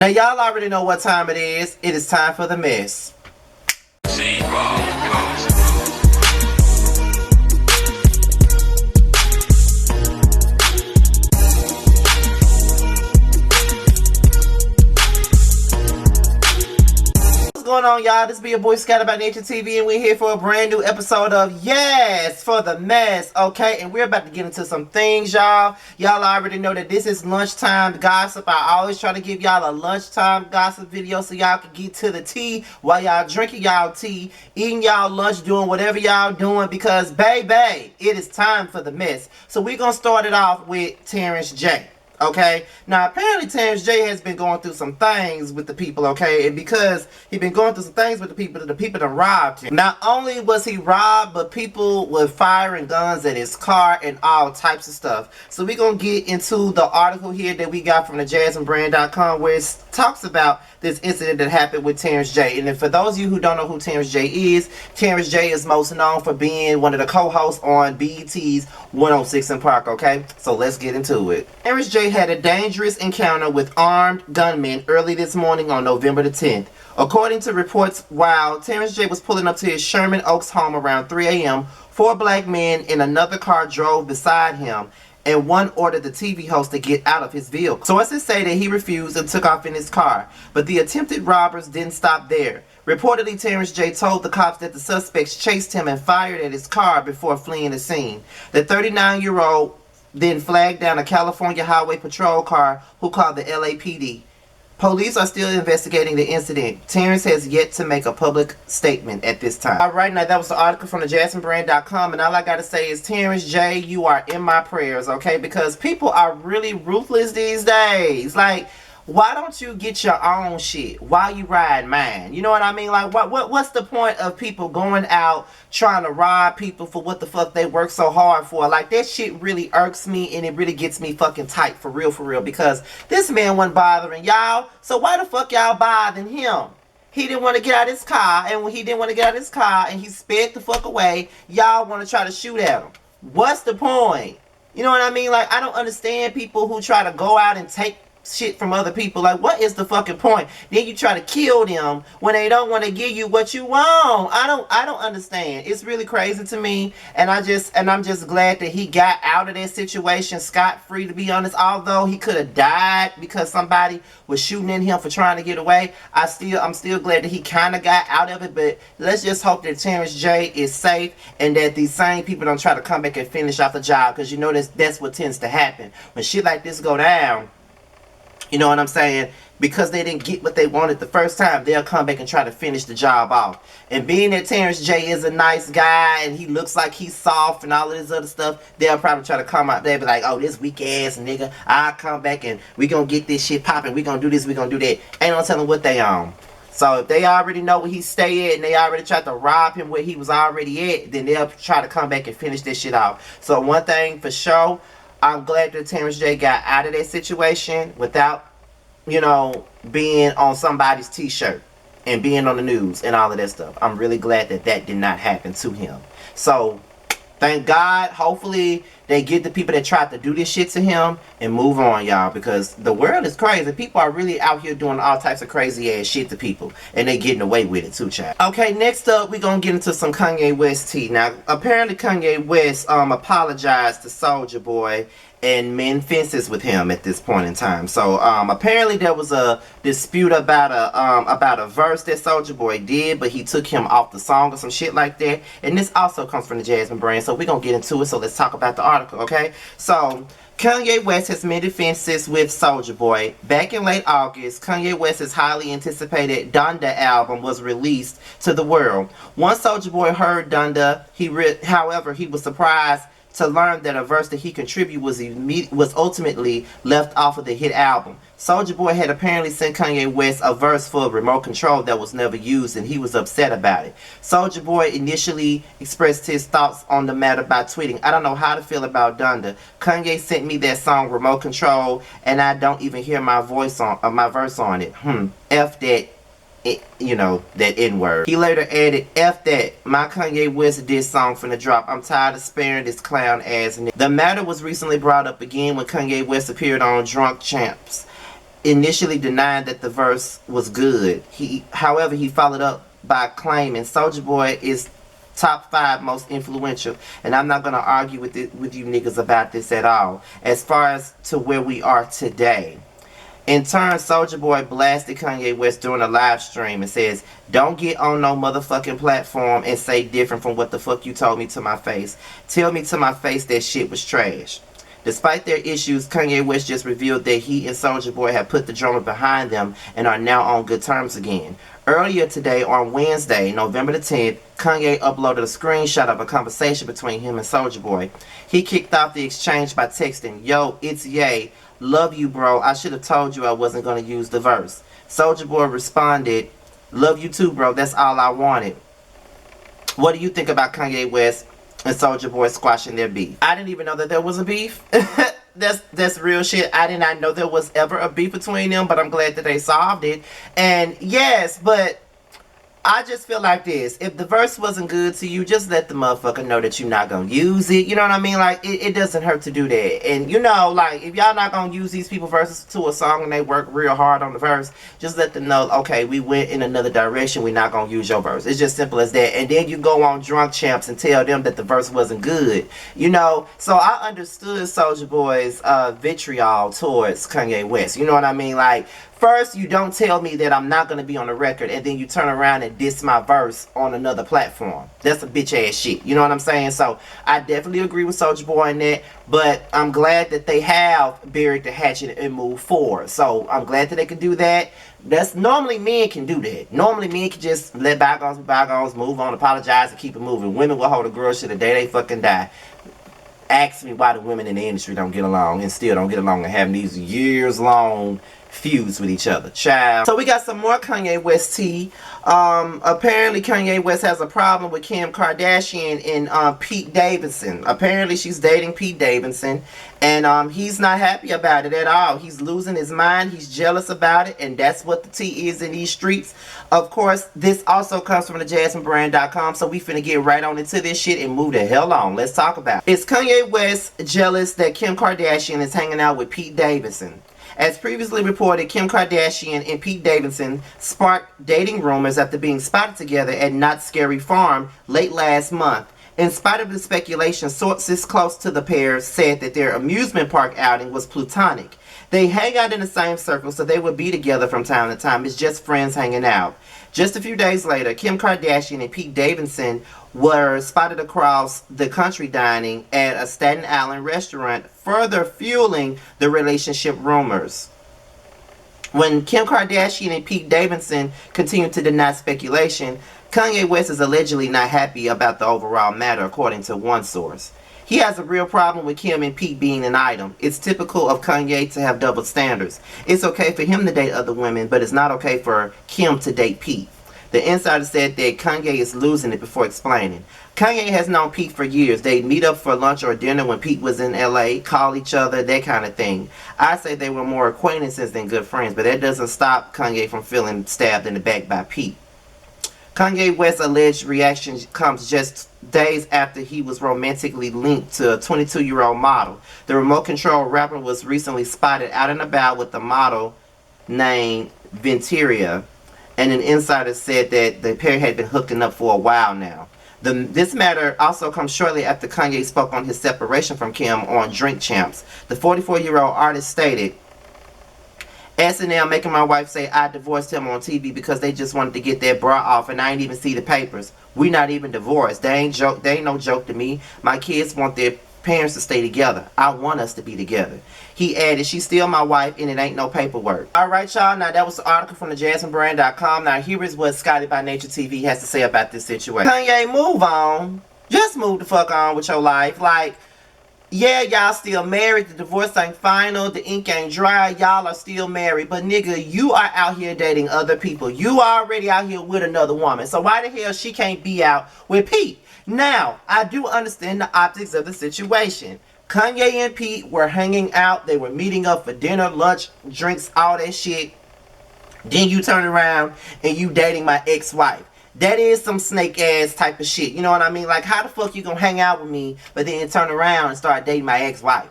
Now y'all already know what time it is. It is time for the mess. What's going on, y'all? This be your boy Scattered by Nature TV, and we're here for a brand new episode of Yes for the Mess, okay? And we're about to get into some things, y'all. Y'all already know that this is lunchtime gossip. I always try to give y'all a lunchtime gossip video so y'all can get to the tea while y'all drinking y'all tea, eating y'all lunch, doing whatever y'all doing, because, baby, it is time for the mess. So we're going to start it off with Terrence J. Okay, now apparently Terrence J has been going through some things with the people, okay, and because he been going through some things with the people done robbed him. Not only was he robbed, but people were firing guns at his car and all types of stuff. So we're going to get into the article here that we got from the JasmineBrand.com, where it talks about this incident that happened with Terrence J. And for those of you who don't know who Terrence J is most known for being one of the co-hosts on BET's 106 & Park, okay? So let's get into it. Terrence J had a dangerous encounter with armed gunmen early this morning on November the 10th. According to reports, while Terrence J was pulling up to his Sherman Oaks home around 3 a.m., 4 black men in another car drove beside him, and one ordered the TV host to get out of his vehicle. Sources say that he refused and took off in his car, but the attempted robbers didn't stop there. Reportedly, Terrence J told the cops that the suspects chased him and fired at his car before fleeing the scene. The 39-year-old then flagged down a California Highway Patrol car who called the LAPD. Police are still investigating the incident. Terrence has yet to make a public statement at this time. Alright, now that was the article from the JasmineBrand.com, and all I gotta say is, Terrence J, you are in my prayers, okay? Because people are really ruthless these days. Like, why don't you get your own shit while you ride mine? You know what I mean? Like, what's the point of people going out trying to rob people for what the fuck they work so hard for? Like, that shit really irks me, and it really gets me fucking tight, for real, because this man wasn't bothering y'all, so why the fuck y'all bothering him? He didn't want to get out of his car, and when he didn't want to get out of his car and he sped the fuck away, y'all want to try to shoot at him. What's the point? You know what I mean? Like, I don't understand people who try to go out and take shit from other people. Like, what is the fucking point? Then you try to kill them when they don't want to give you what you want. I don't understand. It's really crazy to me, and I'm just glad that he got out of that situation scot-free, to be honest. Although he could have died because somebody was shooting at him for trying to get away, I'm still glad that he kind of got out of it. But let's just hope that Terrence J is safe and that these same people don't try to come back and finish off the job, because you know that's what tends to happen when shit like this go down. You know what I'm saying? Because they didn't get what they wanted the first time, they'll come back and try to finish the job off. And being that Terrence J is a nice guy and he looks like he's soft and all of this other stuff, they'll probably try to come out there and be like, oh, this weak ass nigga, I'll come back and we gonna get this shit popping, we gonna do this, we gonna do that. Ain't no telling what they on. So if they already know where he stay at and they already tried to rob him where he was already at, then they'll try to come back and finish this shit off. So one thing for sure, I'm glad that Terrence J got out of that situation without, you know, being on somebody's t-shirt and being on the news and all of that stuff. I'm really glad that that did not happen to him. So thank God. Hopefully they get the people that tried to do this shit to him and move on, y'all, because the world is crazy. People are really out here doing all types of crazy ass shit to people, and they getting away with it too, child. Okay, next up we're gonna get into some Kanye West tea. Now apparently Kanye West apologized to Soulja Boy and mend fences with him at this point in time. So apparently there was a dispute about a verse that Soulja Boy did, but he took him off the song or some shit like that. And this also comes from the Jasmine Brand, so we're gonna get into it. So let's talk about the article, okay? So Kanye West has mended fences with Soulja Boy. Back in late August, Kanye West's highly anticipated Donda album was released to the world. Once Soulja Boy heard Donda, however, he was surprised to learn that a verse that he contributed was ultimately left off of the hit album. Soulja Boy had apparently sent Kanye West a verse for remote control that was never used, and he was upset about it. Soulja Boy initially expressed his thoughts on the matter by tweeting, "I don't know how to feel about Donda. Kanye sent me that song Remote Control, and I don't even hear my verse on it. F that." That N-word. He later added, "F that, my Kanye West diss song from the drop. I'm tired of sparing this clown ass nigga." The matter was recently brought up again when Kanye West appeared on Drunk Champs initially denied that the verse was good. However, he followed up by claiming Soulja Boy is top 5 most influential, and I'm not gonna argue with you niggas about this at all. As far as to where we are today. In turn, Soulja Boy blasted Kanye West during a live stream and says, "Don't get on no motherfucking platform and say different from what the fuck you told me to my face. Tell me to my face that shit was trash." Despite their issues, Kanye West just revealed that he and Soulja Boy have put the drummer behind them and are now on good terms again. Earlier today, on Wednesday, November the 10th, Kanye uploaded a screenshot of a conversation between him and Soulja Boy. He kicked off the exchange by texting, "Yo, it's Ye. Love you, bro. I should have told you I wasn't going to use the verse." Soulja Boy responded, "Love you too, bro. That's all I wanted." What do you think about Kanye West and Soulja Boy squashing their beef? I didn't even know that there was a beef. That's real shit. I did not know there was ever a beef between them, but I'm glad that they solved it. And yes, but I just feel like this. If the verse wasn't good to you, just let the motherfucker know that you're not going to use it. You know what I mean? Like, it doesn't hurt to do that. And, you know, like, if y'all not going to use these people verses to a song and they work real hard on the verse, just let them know, okay, we went in another direction. We're not going to use your verse. It's just simple as that. And then you go on Drunk Champs and tell them that the verse wasn't good. You know? So I understood Soulja Boy's vitriol towards Kanye West. You know what I mean? Like, first, you don't tell me that I'm not going to be on the record, and then you turn around and diss my verse on another platform. That's a bitch ass shit. You know what I'm saying? So, I definitely agree with Soulja Boy on that, but I'm glad that they have buried the hatchet and moved forward. So, I'm glad that they can do that. That's normally men can do that. Normally men can just let bygones be bygones, move on, apologize, and keep it moving. Women will hold a grudge to the day they fucking die. Ask me why the women in the industry don't get along and still don't get along and have these years-long feuds with each other. Child. So we got some more Kanye West tea. Apparently Kanye West has a problem with Kim Kardashian and Pete Davidson. Apparently she's dating Pete Davidson, and he's not happy about it at all. He's losing his mind. He's jealous about it, and that's what the tea is in these streets. Of course, this also comes from the JasmineBrand.com, so we finna get right on into this shit and move the hell on. Let's talk about it. Is Kanye West jealous that Kim Kardashian is hanging out with Pete Davidson? As previously reported, Kim Kardashian and Pete Davidson sparked dating rumors after being spotted together at Not Scary Farm late last month. In spite of the speculation, sources close to the pair said that their amusement park outing was platonic. They hang out in the same circle, so they would be together from time to time. It's just friends hanging out. Just a few days later, Kim Kardashian and Pete Davidson were spotted across the country dining at a Staten Island restaurant, further fueling the relationship rumors. When Kim Kardashian and Pete Davidson continued to deny speculation, Kanye West is allegedly not happy about the overall matter, according to one source. He has a real problem with Kim and Pete being an item. It's typical of Kanye to have double standards. It's okay for him to date other women, but it's not okay for Kim to date Pete. The insider said that Kanye is losing it before explaining. Kanye has known Pete for years. They'd meet up for lunch or dinner when Pete was in LA, call each other, that kind of thing. I say they were more acquaintances than good friends, but that doesn't stop Kanye from feeling stabbed in the back by Pete. Kanye West's alleged reaction comes just days after he was romantically linked to a 22-year-old model. The remote control rapper was recently spotted out and about with a model named Venteria, and an insider said that the pair had been hooking up for a while now. This matter also comes shortly after Kanye spoke on his separation from Kim on Drink Champs. The 44-year-old artist stated, "SNL making my wife say I divorced him on TV because they just wanted to get their bra off, and I ain't even see the papers. We not even divorced. They ain't no joke to me. My kids want their parents to stay together. I want us to be together." He added, "She's still my wife and it ain't no paperwork." Alright y'all, now that was the article from the JasmineBrand.com. Now here is what Scotty by Nature TV has to say about this situation. Kanye, move on. Just move the fuck on with your life. Like, yeah, y'all still married. The divorce ain't final. The ink ain't dry. Y'all are still married. But nigga, you are out here dating other people. You already out here with another woman. So why the hell she can't be out with Pete? Now, I do understand the optics of the situation. Kanye and Pete were hanging out. They were meeting up for dinner, lunch, drinks, all that shit. Then you turn around and you dating my ex-wife. That is some snake ass type of shit. You know what I mean? Like, how the fuck you gonna hang out with me, but then turn around and start dating my ex-wife?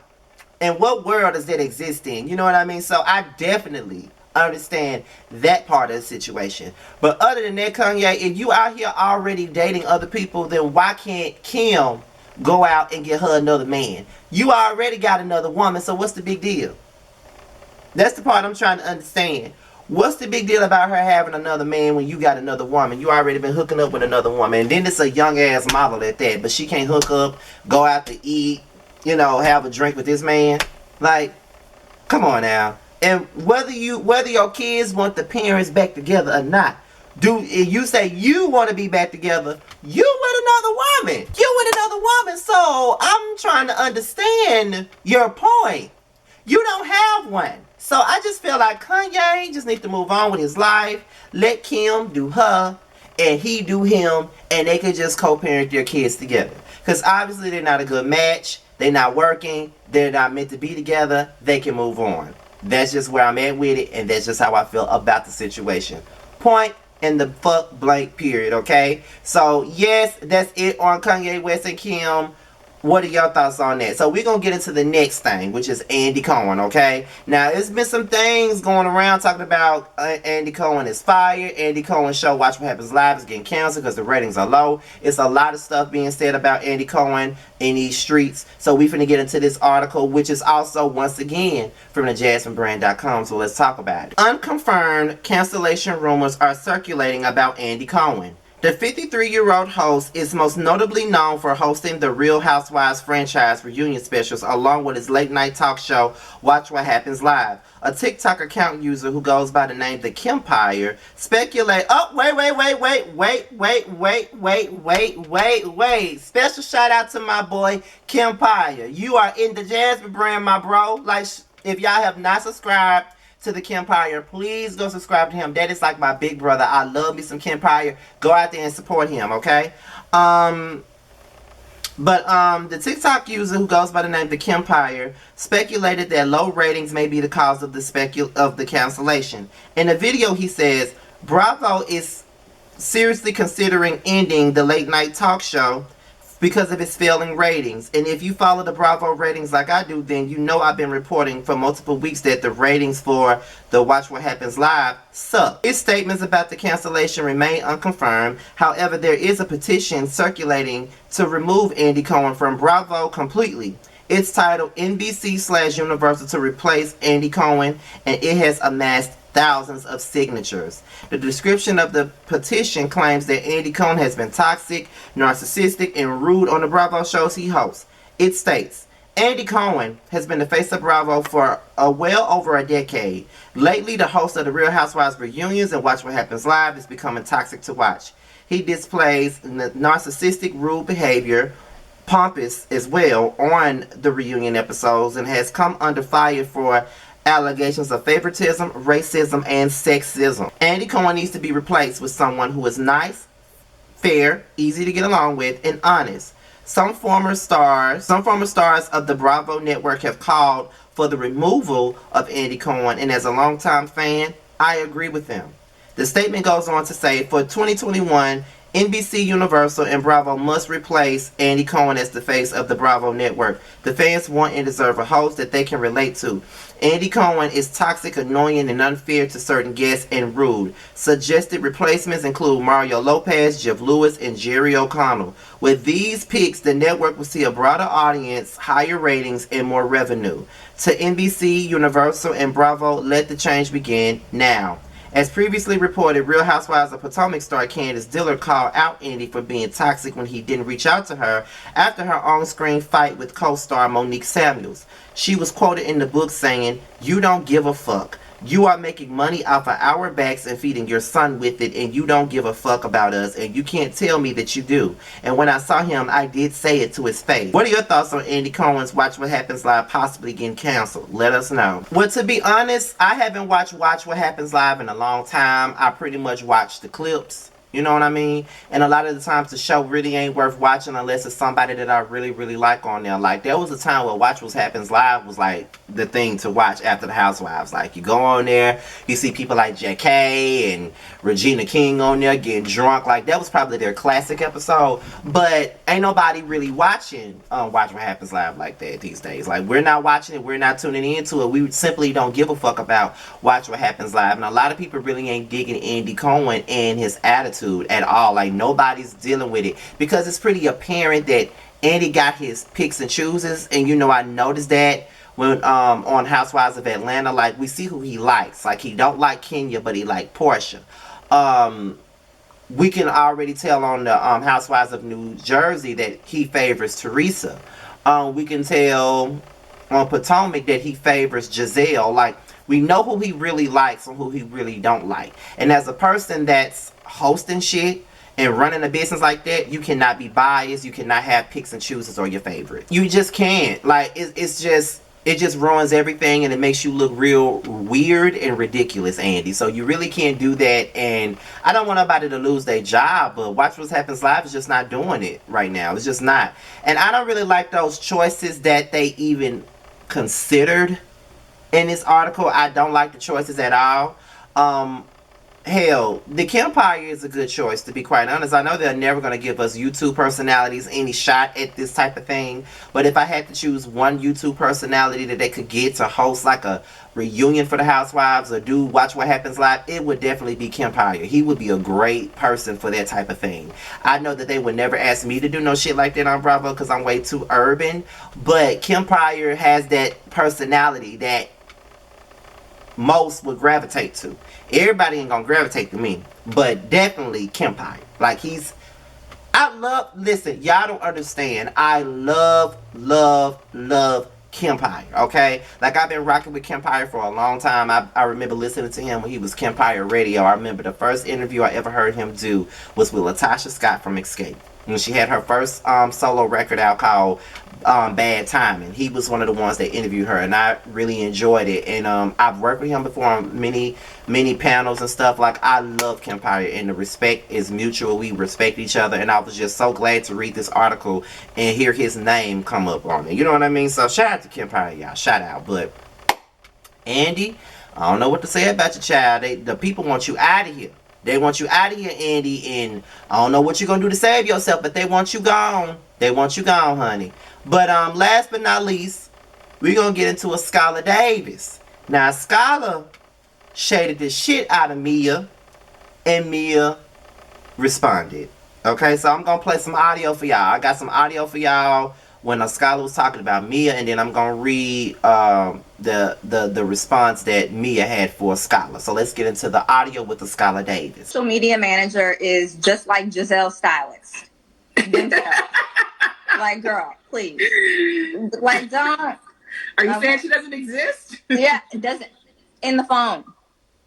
And what world does that exist in? You know what I mean? So I definitely understand that part of the situation. But other than that, Kanye, if you out here already dating other people, then why can't Kim go out and get her another man? You already got another woman, so what's the big deal? That's the part I'm trying to understand. What's the big deal about her having another man when you got another woman? You already been hooking up with another woman. And then it's a young ass model at that. But she can't hook up, go out to eat, you know, have a drink with this man. Like, come on now. And whether your kids want the parents back together or not, you say you want to be back together, you with another woman. You with another woman. So I'm trying to understand your point. You don't have one. So I just feel like Kanye just needs to move on with his life. Let Kim do her and he do him, and they could just co-parent their kids together. Because obviously they're not a good match. They're not working. They're not meant to be together. They can move on. That's just where I'm at with it, and that's just how I feel about the situation. Point in the fuck blank period, okay? So yes, that's it on Kanye West and Kim. What are your thoughts on that? So we're going to get into the next thing, which is Andy Cohen, okay? Now, there's been some things going around talking about Andy Cohen is fired. Andy Cohen's show, Watch What Happens Live, is getting canceled because the ratings are low. It's a lot of stuff being said about Andy Cohen in these streets. So we're finna get into this article, which is also, once again, from the JasmineBrand.com. So let's talk about it. Unconfirmed cancellation rumors are circulating about Andy Cohen. The 53-year-old host is most notably known for hosting the Real Housewives franchise reunion specials along with his late-night talk show, Watch What Happens Live. A TikTok account user who goes by the name The Kempire speculate. Oh, wait. Special shout out to my boy Kempire. You are in the Jasmine brand, my bro. Like, if y'all have not subscribed to the Kempire, please go subscribe to him. That is like my big brother. I love me some Kempire. Go out there and support him, okay? The TikTok user who goes by the name The Kempire speculated that low ratings may be the cause of the cancellation. In the video, he says, Bravo is seriously considering ending the late night talk show because of its failing ratings. And if you follow the Bravo ratings like I do, then you know I've been reporting for multiple weeks that the ratings for the Watch What Happens Live suck. His statements about the cancellation remain unconfirmed. However, there is a petition circulating to remove Andy Cohen from Bravo completely. It's titled NBC/Universal to replace Andy Cohen, and it has amassed thousands of signatures. The description of the petition claims that Andy Cohen has been toxic, narcissistic, and rude on the Bravo shows he hosts. It states, Andy Cohen has been the face of Bravo for well over a decade. Lately, the host of the Real Housewives reunions and Watch What Happens Live is becoming toxic to watch. He displays narcissistic, rude behavior, pompous as well, on the reunion episodes, and has come under fire for allegations of favoritism, racism, and sexism. Andy Cohen needs to be replaced with someone who is nice, fair, easy to get along with, and honest. Some former stars of the Bravo network have called for the removal of Andy Cohen, and as a longtime fan, I agree with them. The statement goes on to say, for 2021, NBC, Universal, and Bravo must replace Andy Cohen as the face of the Bravo network. The fans want and deserve a host that they can relate to. Andy Cohen is toxic, annoying, and unfair to certain guests, and rude. Suggested replacements include Mario Lopez, Jeff Lewis, and Jerry O'Connell. With these picks, the network will see a broader audience, higher ratings, and more revenue. To NBC, Universal, and Bravo, let the change begin now. As previously reported, Real Housewives of Potomac star Candace Dillard called out Andy for being toxic when he didn't reach out to her after her on-screen fight with co-star Monique Samuels. She was quoted in the book saying, "You don't give a fuck. You are making money off of our backs and feeding your son with it, and you don't give a fuck about us, and you can't tell me that you do." And when I saw him, I did say it to his face. What are your thoughts on Andy Cohen's Watch What Happens Live possibly getting canceled? Let us know. Well, to be honest, I haven't watched Watch What Happens Live in a long time. I pretty much watched the clips. You know what I mean? And a lot of the times the show really ain't worth watching unless it's somebody that I really, really like on there. Like, there was a time where Watch What Happens Live was like the thing to watch after the Housewives. Like, you go on there, you see people like Jackie and Regina King on there getting drunk. Like, that was probably their classic episode. But ain't nobody really watching Watch What Happens Live like that these days. Like, we're not watching it, we're not tuning into it. We simply don't give a fuck about Watch What Happens Live. And a lot of people really ain't digging Andy Cohen and his attitude at all. Like, nobody's dealing with it because it's pretty apparent that Andy got his picks and chooses. And you know, I noticed that when on Housewives of Atlanta. Like, we see who he likes. Like, he don't like Kenya, but he like Portia. We can already tell on the Housewives of New Jersey that he favors Teresa. We can tell on Potomac that he favors Giselle. Like, we know who he really likes and who he really don't like. And as a person that's hosting shit and running a business like that, you cannot be biased. You cannot have picks and chooses or your favorite. You just can't. Like, it just ruins everything, and it makes you look real weird and ridiculous, Andy. So you really can't do that, and I don't want nobody to lose their job, but Watch What Happens Live is just not doing it right now. It's just not. And I don't really like those choices that they even considered in this article. I don't like the choices at all. Hell, the Kempire is a good choice, to be quite honest. I know they're never going to give us YouTube personalities any shot at this type of thing. But if I had to choose one YouTube personality that they could get to host like a reunion for the Housewives or do Watch What Happens Live, it would definitely be Kempire. He would be a great person for that type of thing. I know that they would never ask me to do no shit like that on Bravo because I'm way too urban. But Kempire has that personality that most would gravitate to. Everybody ain't gonna gravitate to me, but definitely Kempire. Like, listen, y'all don't understand. I love Kempire, okay? Like, I've been rocking with Kempire for a long time. I remember listening to him when he was Kempire Radio. I remember the first interview I ever heard him do was with Latasha Scott from Askale. When she had her first solo record out called Bad Timing. He was one of the ones that interviewed her, and I really enjoyed it. And I've worked with him before on many panels and stuff. Like, I love Kempire, and the respect is mutual. We respect each other, and I was just so glad to read this article and hear his name come up on it. You know what I mean? So shout out to Kempire, y'all. Shout out. But Andy, I don't know what to say about your child. The people want you out of here. They want you out of here, Andy, and I don't know what you're going to do to save yourself, but they want you gone. They want you gone, honey. But last but not least, we're going to get into Askale Davis. Now, Askale shaded the shit out of Mia, and Mia responded. Okay, so I'm going to play some audio for y'all. I got some audio for y'all when Askale was talking about Mia, and then I'm going to read the response that Mia had for Askale. So let's get into the audio with Askale Davis. Social media manager is just like Giselle's stylist. Like, girl, please. Like, don't. Are you saying she doesn't exist? Yeah, it doesn't. In the phone.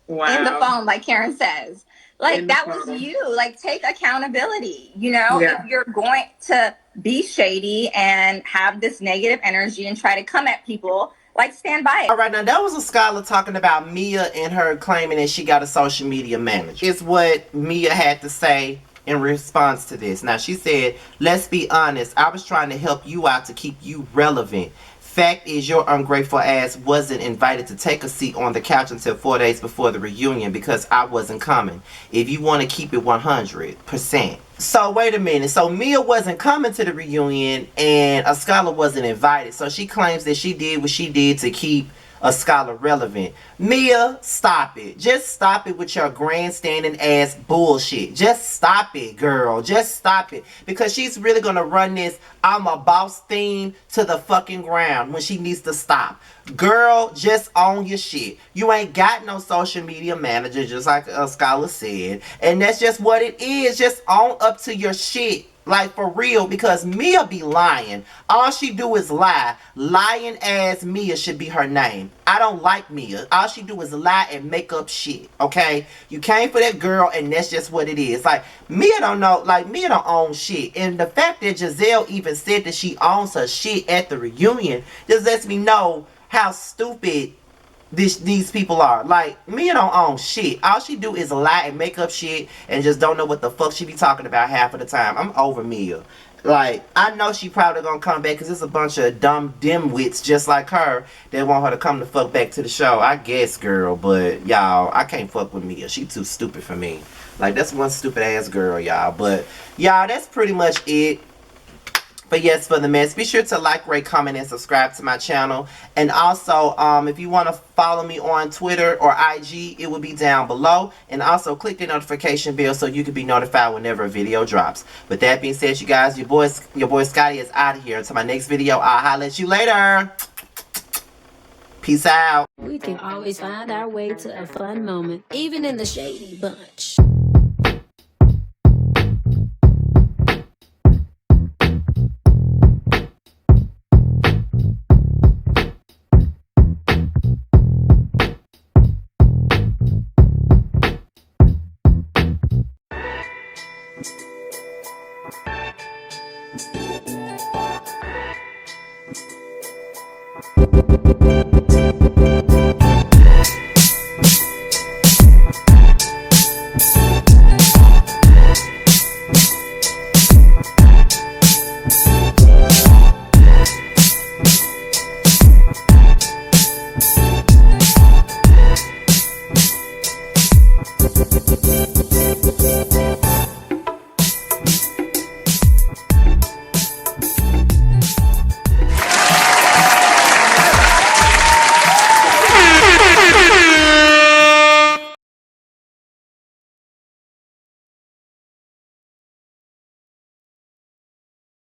Wow. In the phone, like Karen says. Like, that was you. Like, take accountability. You know, if you're going to be shady and have this negative energy and try to come at people, like, stand by it. All right, now that was Askale talking about Mia and her claiming that she got a social media manager. It's what Mia had to say in response to this. Now, she said, let's be honest, I was trying to help you out to keep you relevant. Fact is, your ungrateful ass wasn't invited to take a seat on the couch until 4 days before the reunion because I wasn't coming. If you want to keep it 100%. So, wait a minute. So, Mia wasn't coming to the reunion and Askale wasn't invited. So, she claims that she did what she did to keep Askale relevant. Mia, stop it. Just stop it with your grandstanding ass bullshit. Just stop it, girl. Just stop it. Because she's really going to run this I'm a boss theme to the fucking ground when she needs to stop. Girl, just own your shit. You ain't got no social media manager, just like Askale said. And that's just what it is. Just own up to your shit. Like, for real, because Mia be lying. All she do is lie. Lying ass Mia should be her name. I don't like Mia. All she do is lie and make up shit, okay? You came for that girl, and that's just what it is. Like, Mia don't know, like, Mia don't own shit. And the fact that Giselle even said that she owns her shit at the reunion just lets me know how stupid these people are. Like, Mia don't own shit. All she do is lie and make up shit and just don't know what the fuck she be talking about half of the time. I'm over Mia. Like, I know she probably gonna come back because it's a bunch of dumb dimwits just like her that want her to come the fuck back to the show. I guess, girl, but y'all, I can't fuck with Mia. She too stupid for me. Like, that's one stupid ass girl, y'all. But y'all, that's pretty much it But yes, for the mess, be sure to like, rate, comment, and subscribe to my channel. And also, if you want to follow me on Twitter or IG, it will be down below. And also, click the notification bell so you can be notified whenever a video drops. With that being said, you guys, your boy Scotty is out of here. Until my next video, I'll holler at you later. Peace out. We can always find our way to a fun moment, even in the shady bunch.